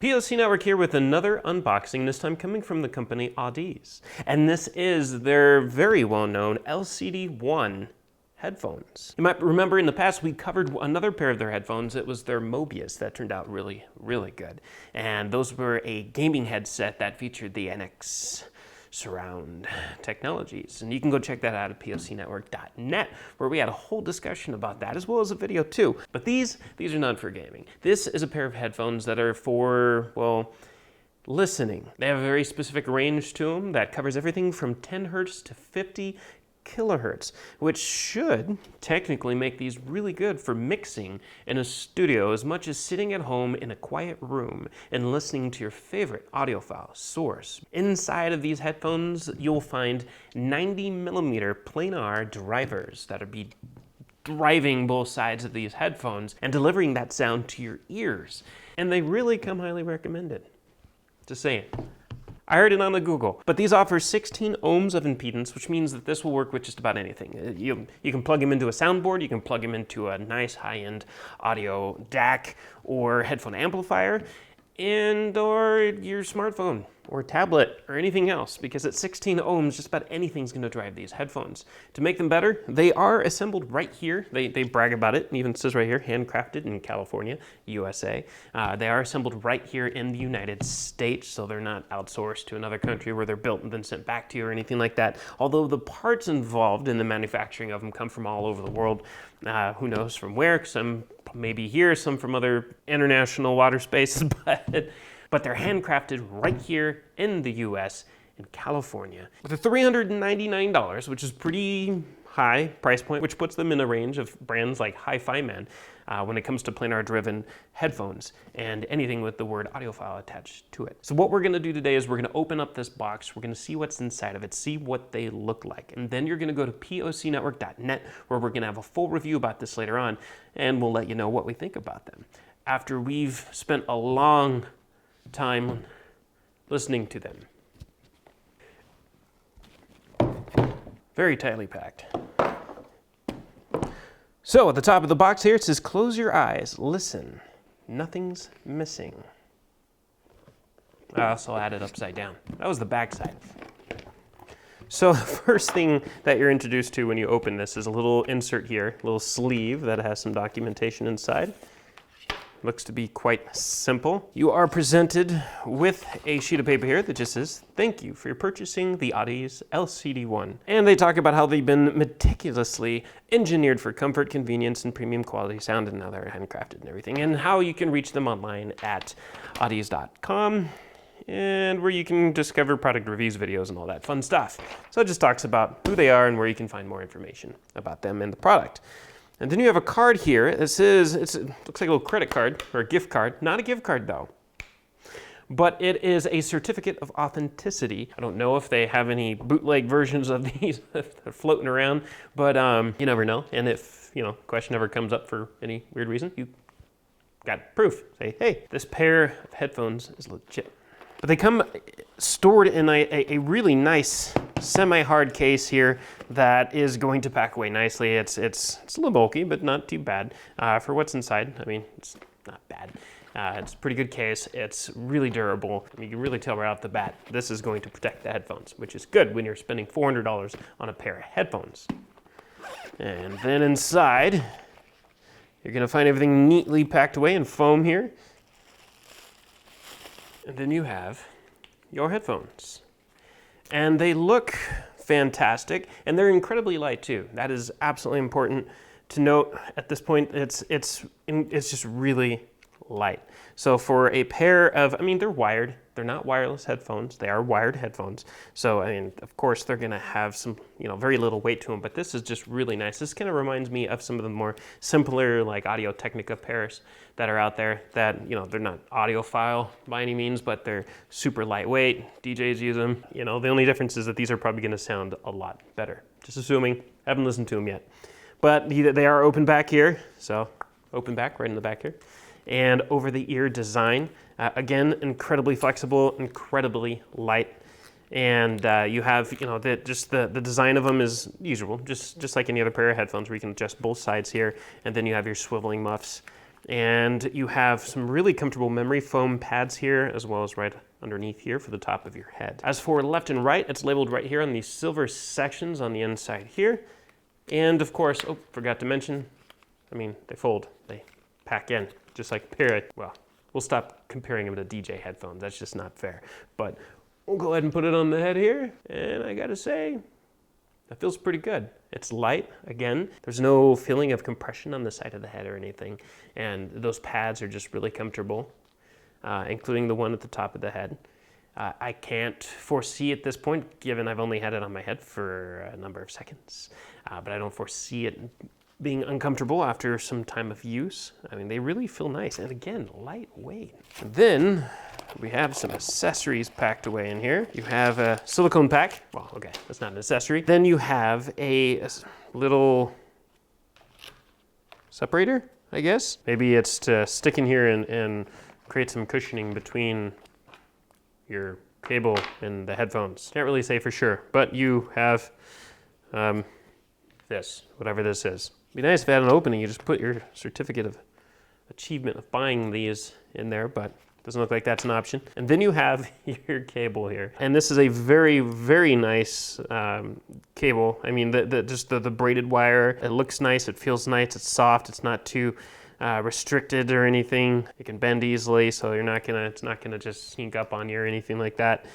POC Network here with another unboxing, this time coming from the company Audeze. And this is their very well-known LCD-1 headphones. You might remember in the past we covered another pair of their headphones. It was their Mobius that turned out really, really good. And those were a gaming headset that featured the NX surround technologies. And you can go check that out at POCnetwork.net, where we had a whole discussion about that, as well as a video too. But these are not for gaming. This is a pair of headphones that are for, well, listening. They have a very specific range to them that covers everything from 10 hertz to 50 kilohertz, which should technically make these really good for mixing in a studio as much as sitting at home in a quiet room and listening to your favorite audiophile source. Inside of these headphones, you'll find 90mm planar drivers that'll be driving both sides of these headphones and delivering that sound to your ears. And they really come highly recommended. Just saying. I heard it on the Google. But these offer 16 ohms of impedance, which means that this will work with just about anything. You can plug them into a soundboard, you can plug them into a nice high-end audio DAC or headphone amplifier, or your smartphone or tablet or anything else, because at 16 ohms, just about anything's going to drive these headphones. To make them better, they are assembled right here. They brag about it, and even says right here, handcrafted in California, USA. They are assembled right here in the United States, so they're not outsourced to another country where they're built and then sent back to you or anything like that. Although the parts involved in the manufacturing of them come from all over the world. Who knows from where? Some maybe here, some from other international water spaces, but they're handcrafted right here in the US in California. With $399, which is pretty high price point, which puts them in a range of brands like Hi-Fi Man when it comes to planar driven headphones and anything with the word audiophile attached to it. So what we're gonna do today is we're gonna open up this box, we're gonna see what's inside of it, see what they look like, and then you're gonna go to POCnetwork.net, where we're gonna have a full review about this later on, and we'll let you know what we think about them. After we've spent a long time listening to them. Very tightly packed. So at the top of the box here, it says, close your eyes, listen, nothing's missing. I also had it upside down. That was the back side. So the first thing that you're introduced to when you open this is a little insert here, a little sleeve that has some documentation inside. Looks to be quite simple. You are presented with a sheet of paper here that just says, thank you for purchasing the Audeze LCD-1. And they talk about how they've been meticulously engineered for comfort, convenience, and premium quality sound, and now they're handcrafted and everything, and how you can reach them online at audeze.com, and where you can discover product reviews, videos, and all that fun stuff. So it just talks about who they are and where you can find more information about them and the product. And then you have a card here that says, it looks like a little credit card or a gift card. Not a gift card though, but it is a certificate of authenticity. I don't know if they have any bootleg versions of these that are floating around, but you never know. And if, question ever comes up for any weird reason, you got proof. Say, hey, this pair of headphones is legit. But they come stored in a really nice semi-hard case here that is going to pack away nicely. It's a little bulky, but not too bad. For what's inside, I mean, it's not bad. It's a pretty good case. It's really durable. You can really tell right off the bat, this is going to protect the headphones, which is good when you're spending $400 on a pair of headphones. And then inside, you're gonna find everything neatly packed away in foam here. And then you have your headphones. And they look fantastic, and they're incredibly light too. That is absolutely important to note at this point. It's just really light. So for a pair of, they're wired. They're not wireless headphones. They are wired headphones. So, of course, they're gonna have some, very little weight to them, but this is just really nice. This kind of reminds me of some of the more simpler, like Audio-Technica pairs that are out there that, they're not audiophile by any means, but they're super lightweight. DJs use them. The only difference is that these are probably gonna sound a lot better. Just assuming. Haven't listened to them yet. But they are open back here. So, open back right in the back here. And over the ear design, again, incredibly flexible, incredibly light. And you have, the design of them is usual, just like any other pair of headphones where you can adjust both sides here. And then you have your swiveling muffs And you have some really comfortable memory foam pads here, as well as right underneath here for the top of your head. As for left and right, it's labeled right here on these silver sections on the inside here. And of course, oh, forgot to mention, I mean, they fold, they pack in, just like a pair of, well, we'll stop comparing them to DJ headphones. That's just not fair. But we'll go ahead and put it on the head here. And I gotta say, that feels pretty good. It's light, again. There's no feeling of compression on the side of the head or anything. And those pads are just really comfortable, including the one at the top of the head. I can't foresee at this point, given I've only had it on my head for a number of seconds, but I don't foresee it being uncomfortable after some time of use. I mean, they really feel nice. And again, lightweight. And then we have some accessories packed away in here. You have a silicone pack. Well, okay, that's not an accessory. Then you have a little separator, I guess. Maybe it's to stick in here and create some cushioning between your cable and the headphones. Can't really say for sure, but you have this, whatever this is. It'd be nice if it had an opening. You just put your certificate of achievement of buying these in there, but doesn't look like that's an option. And then you have your cable here. And this is a very, very nice cable. I mean, just the braided wire, it looks nice, it feels nice, it's soft, it's not too restricted or anything. It can bend easily, so it's not gonna just sneak up on you or anything like that.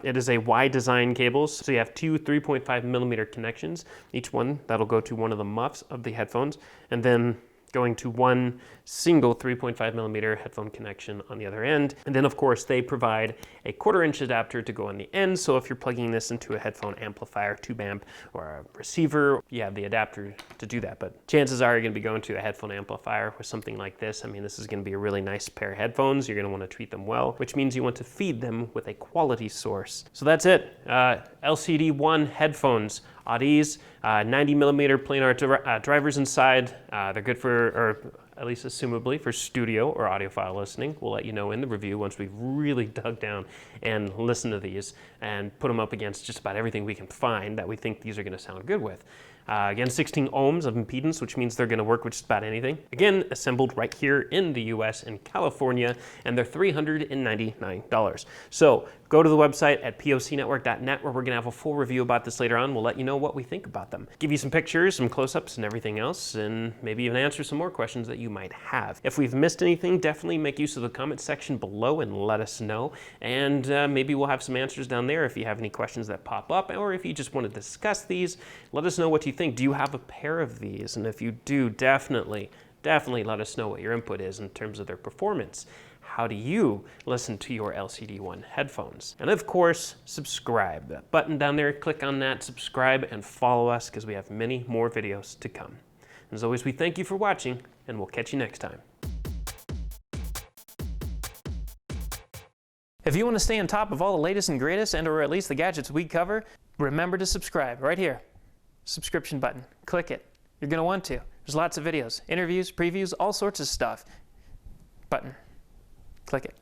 It is a Y design cables, so you have two 3.5 millimeter connections. Each one, that'll go to one of the muffs of the headphones, and then going to one single 3.5 millimeter headphone connection on the other end. And then of course they provide a 1/4 inch adapter to go on the end. So if you're plugging this into a headphone amplifier, tube amp, or a receiver, you have the adapter to do that. But chances are you're gonna be going to a headphone amplifier with something like this. I mean, this is gonna be a really nice pair of headphones. You're gonna wanna treat them well, which means you want to feed them with a quality source. So that's it, LCD-1 headphones. Audeze, 90 millimeter planar drivers inside. They're good for, or at least assumably for studio or audiophile listening. We'll let you know in the review once we've really dug down and listened to these and put them up against just about everything we can find that we think these are gonna sound good with. Again, 16 ohms of impedance, which means they're gonna work with just about anything. Again, assembled right here in the US in California, and they're $399. So go to the website at pocnetwork.net where we're gonna have a full review about this later on. We'll let you know what we think about them. Give you some pictures, some close-ups and everything else, and maybe even answer some more questions that you might have. If we've missed anything, definitely make use of the comment section below and let us know. And maybe we'll have some answers down there if you have any questions that pop up, or if you just want to discuss these, let us know what you think. Do you have a pair of these? And if you do, definitely let us know what your input is in terms of their performance. How do you listen to your LCD-1 headphones? And of course, subscribe. That button down there, click on that, subscribe, and follow us because we have many more videos to come. As always, we thank you for watching, and we'll catch you next time. If you want to stay on top of all the latest and greatest, and or at least the gadgets we cover, remember to subscribe right here. Subscription button. Click it. You're going to want to. There's lots of videos, interviews, previews, all sorts of stuff. Button. Click it.